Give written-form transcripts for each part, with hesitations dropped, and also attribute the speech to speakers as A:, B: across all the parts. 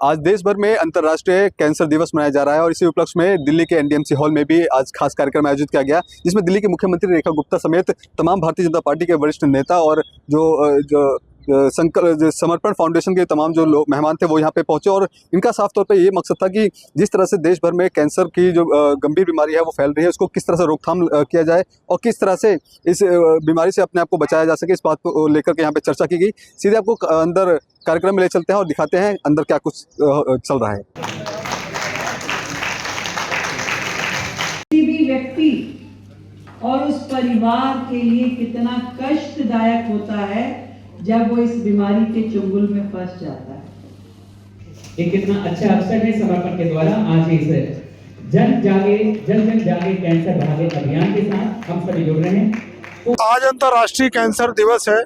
A: आज देश भर में अंतर्राष्ट्रीय कैंसर दिवस मनाया जा रहा है और इसी उपलक्ष्य में दिल्ली के एनडीएमसी हॉल में भी आज खास कार्यक्रम आयोजित किया गया, जिसमें दिल्ली की मुख्यमंत्री रेखा गुप्ता समेत तमाम भारतीय जनता पार्टी के वरिष्ठ नेता और जो समर्पण फाउंडेशन के तमाम जो लोग मेहमान थे वो यहाँ पे पहुंचे। और इनका साफ तौर पे ये मकसद था कि जिस तरह से देश भर में कैंसर की जो गंभीर बीमारी है वो फैल रही है, उसको किस तरह से रोकथाम किया जाए और किस तरह से इस बीमारी से अपने आप को बचाया जा सके, इस बात को लेकर के यहाँ पे चर्चा की गई। सीधे आपको अंदर कार्यक्रम में ले चलते हैं और दिखाते हैं अंदर क्या कुछ चल रहा है।
B: किसी भी व्यक्ति और उस परिवार के लिए कितना कष्टदायक होता है जब वो इस बीमारी के चुंगल में फंस जाता है।
C: ये कितना अच्छा अवसर है समर्पण के द्वारा आज इस जन जन जागे कैंसर भागे अभियान के साथ हम सभी जुड़ रहे हैं।
D: आज अंतर्राष्ट्रीय कैंसर दिवस है।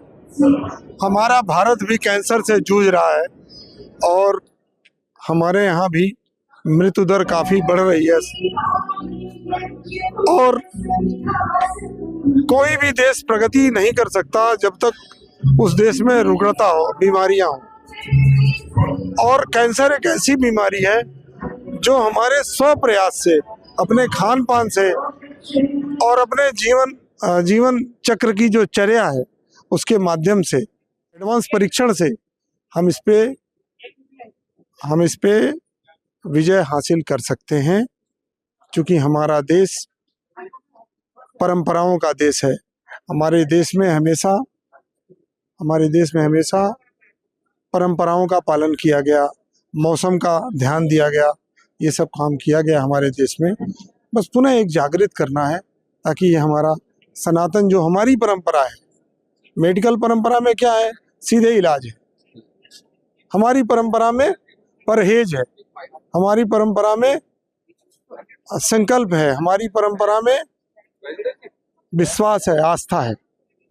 D: हमारा भारत भी कैंसर से जूझ रहा है और हमारे यहाँ भी मृत्यु दर काफी बढ़ रही है और कोई भी देश प्रगति नहीं कर सकता जब तक उस देश में रुग्णता हो, बीमारियां हो। और कैंसर एक ऐसी बीमारी है जो हमारे स्व प्रयास से, अपने खान पान से और अपने जीवन चक्र की जो चर्या है उसके माध्यम से, एडवांस परीक्षण से हम इस पे विजय हासिल कर सकते हैं, क्योंकि हमारा देश परंपराओं का देश है। हमारे देश में हमेशा परंपराओं का पालन किया गया, मौसम का ध्यान दिया गया, ये सब काम किया गया हमारे देश में। बस पुनः एक जागृत करना है ताकि ये हमारा सनातन जो हमारी परंपरा है, मेडिकल परंपरा में क्या है, सीधे इलाज है। हमारी परंपरा में परहेज है, हमारी परंपरा में संकल्प है, हमारी परंपरा में विश्वास है, आस्था है।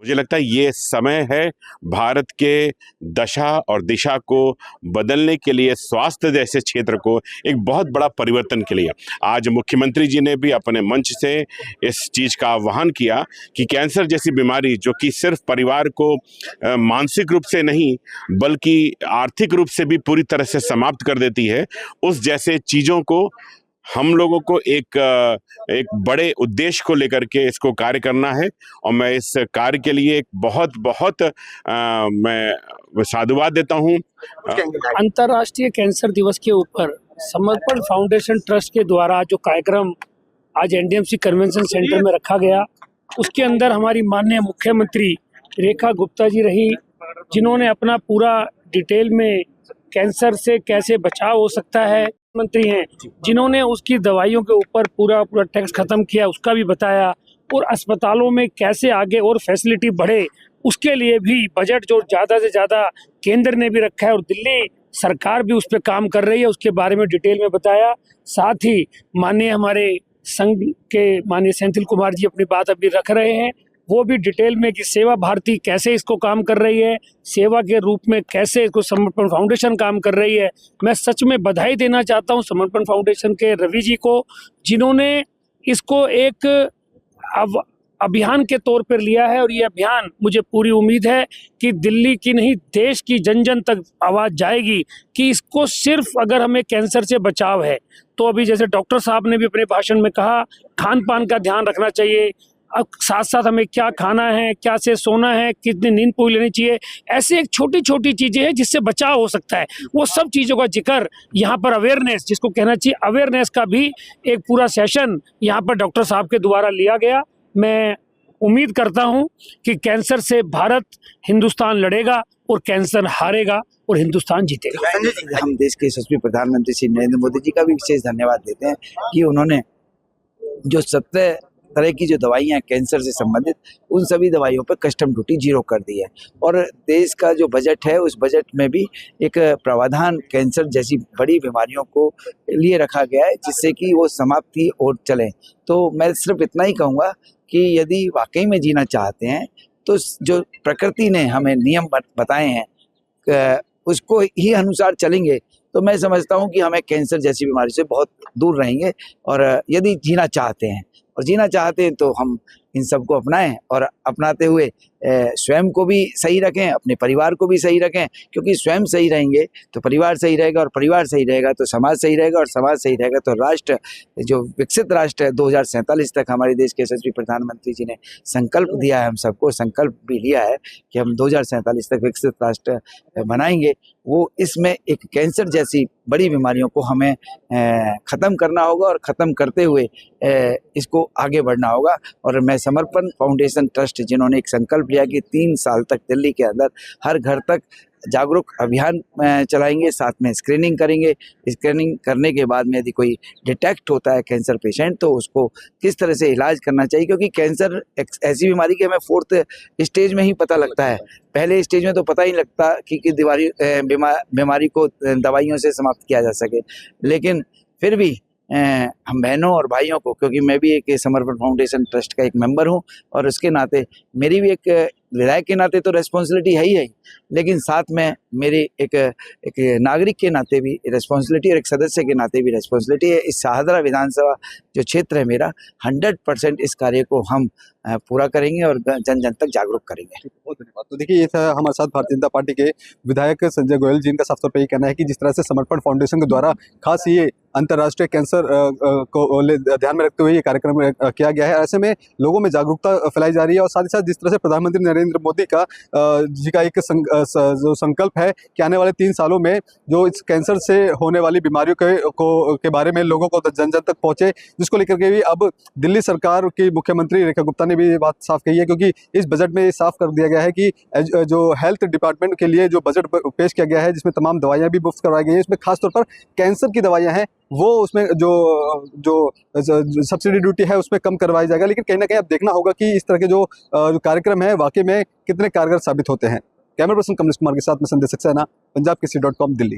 E: मुझे लगता है ये समय है भारत के दशा और दिशा को बदलने के लिए, स्वास्थ्य जैसे क्षेत्र को एक बहुत बड़ा परिवर्तन के लिए। आज मुख्यमंत्री जी ने भी अपने मंच से इस चीज़ का आह्वान किया कि कैंसर जैसी बीमारी जो कि सिर्फ परिवार को मानसिक रूप से नहीं बल्कि आर्थिक रूप से भी पूरी तरह से समाप्त कर देती है, उस जैसे चीज़ों को हम लोगों को एक बड़े उद्देश्य को लेकर के इसको कार्य करना है। और मैं इस कार्य के लिए एक बहुत मैं साधुवाद देता हूँ।
F: अंतर्राष्ट्रीय कैंसर दिवस के ऊपर समर्पण फाउंडेशन ट्रस्ट के द्वारा जो कार्यक्रम आज एनडीएमसी कन्वेंशन सेंटर में रखा गया, उसके अंदर हमारी माननीय मुख्यमंत्री रेखा गुप्ता जी रही, जिन्होंने अपना पूरा डिटेल में कैंसर से कैसे बचाव हो सकता है, मंत्री हैं जिन्होंने उसकी दवाइयों के ऊपर पूरा टैक्स खत्म किया, उसका भी बताया, और अस्पतालों में कैसे आगे और फैसिलिटी बढ़े उसके लिए भी बजट जो ज़्यादा से ज़्यादा केंद्र ने भी रखा है और दिल्ली सरकार भी उस पर काम कर रही है, उसके बारे में डिटेल में बताया। साथ ही माननीय हमारे संघ के माननीय सेंथिल कुमार जी अपनी बात अभी रख रहे हैं, वो भी डिटेल में कि सेवा भारती कैसे इसको काम कर रही है, सेवा के रूप में कैसे इसको समर्पण फाउंडेशन काम कर रही है। मैं सच में बधाई देना चाहता हूं समर्पण फाउंडेशन के रवि जी को, जिन्होंने इसको एक अभियान के तौर पर लिया है। और ये अभियान मुझे पूरी उम्मीद है कि दिल्ली की नहीं देश की जन जन तक आवाज़ जाएगी कि इसको सिर्फ अगर हमें कैंसर से बचाव है तो अभी जैसे डॉक्टर साहब ने भी अपने भाषण में कहा, खान पान का ध्यान रखना चाहिए, अब साथ साथ हमें क्या खाना है, क्या से सोना है, कितनी नींद पूरी लेनी चाहिए, ऐसे एक छोटी छोटी चीज़ें हैं जिससे बचाव हो सकता है। वो सब चीज़ों का जिक्र यहाँ पर अवेयरनेस, जिसको कहना चाहिए अवेयरनेस का भी एक पूरा सेशन यहाँ पर डॉक्टर साहब के द्वारा लिया गया। मैं उम्मीद करता हूँ कि कैंसर से भारत, हिंदुस्तान लड़ेगा और कैंसर हारेगा और हिंदुस्तान जीतेगा।
G: हम देश के यशस्वी प्रधानमंत्री श्री नरेंद्र मोदी जी का भी विशेष धन्यवाद देते हैं कि उन्होंने जो 17 तरह की जो दवाइयाँ कैंसर से संबंधित, उन सभी दवाइयों पर कस्टम ड्यूटी 0 कर दी है। और देश का जो बजट है उस बजट में भी एक प्रावधान कैंसर जैसी बड़ी बीमारियों को लिए रखा गया है, जिससे कि वो समाप्ति और चलें। तो मैं सिर्फ इतना ही कहूँगा कि यदि वाकई में जीना चाहते हैं तो जो प्रकृति ने हमें नियम बताए हैं उसको ही अनुसार चलेंगे तो मैं समझता हूँ कि हमें कैंसर जैसी बीमारी से बहुत दूर रहेंगे। और यदि जीना चाहते हैं तो हम इन सबको अपनाएं और अपनाते हुए स्वयं को भी सही रखें, अपने परिवार को भी सही रखें, क्योंकि स्वयं सही रहेंगे तो परिवार सही रहेगा, और परिवार सही रहेगा तो समाज सही रहेगा, और समाज सही रहेगा तो राष्ट्र, जो विकसित राष्ट्र है 2047 तक हमारे देश के यशस्वी प्रधानमंत्री जी ने संकल्प दिया है, हम सबको संकल्प भी लिया है कि हम 2047 तक विकसित राष्ट्र बनाएंगे। वो इसमें एक कैंसर जैसी बड़ी बीमारियों को हमें ख़त्म करना होगा, और ख़त्म करते हुए इसको आगे बढ़ना होगा। और मैं समर्पण फाउंडेशन ट्रस्ट, जिन्होंने एक संकल्प लिया कि 3 साल तक दिल्ली के अंदर हर घर तक जागरूक अभियान चलाएंगे, साथ में स्क्रीनिंग करेंगे। स्क्रीनिंग करने के बाद में यदि कोई डिटेक्ट होता है कैंसर पेशेंट, तो उसको किस तरह से इलाज करना चाहिए, क्योंकि कैंसर एक ऐसी बीमारी की हमें 4th स्टेज में ही पता लगता है। पहले स्टेज में तो पता ही लगता कि बीमारी को दवाइयों से समाप्त किया जा सके। लेकिन फिर भी हम बहनों और भाइयों को, क्योंकि मैं भी एक समर्पण फाउंडेशन ट्रस्ट का एक मेंबर हूं, और उसके नाते मेरी भी एक विधायक के नाते तो रेस्पॉन्सिबिलिटी है ही, लेकिन साथ में मेरी एक नागरिक के नाते भी रेस्पॉन्सिबिलिटी, और एक सदस्य के नाते भी रेस्पॉन्सिबिलिटी है। इस शाहदरा विधानसभा जो क्षेत्र है मेरा, 100% इस कार्य को हम पूरा करेंगे और जन जन तक जागरूक करेंगे।
A: बहुत धन्यवाद। तो देखिए, ये था हमारे साथ भारतीय जनता पार्टी के विधायक संजय गोयल जी। इनका साफ तौर पर ये कहना है कि जिस तरह से समर्पण फाउंडेशन के द्वारा खास ये अंतर्राष्ट्रीय कैंसर को ध्यान में रखते हुए ये कार्यक्रम किया गया है, ऐसे में लोगों में जागरूकता फैलाई जा रही है। और साथ ही साथ जिस तरह से प्रधानमंत्री नरेंद्र मोदी का एक जो संकल्प है कि आने वाले 3 सालों में जो इस कैंसर से होने वाली बीमारियों के बारे में लोगों को जन जन तक पहुंचे, जिसको लेकर के भी अब दिल्ली सरकार की मुख्यमंत्री रेखा गुप्ता ने भी ये बात साफ कही है, क्योंकि इस बजट में साफ कर दिया गया है कि जो हेल्थ डिपार्टमेंट के लिए जो बजट पेश किया गया है, जिसमें तमाम दवाइयाँ भी मुफ्त करवाई गई है, इसमें खासतौर पर कैंसर की दवाइयाँ हैं वो उसमें जो सब्सिडी ड्यूटी है उसमें कम करवाई जाएगा। लेकिन कहीं ना कहीं अब देखना होगा कि इस तरह के जो कार्यक्रम है वाकई में कितने कारगर साबित होते हैं। कैमरा पर्सन कमलेश कुमार के साथ में संदेश सक्सेना, पंजाब केसरी.com, दिल्ली।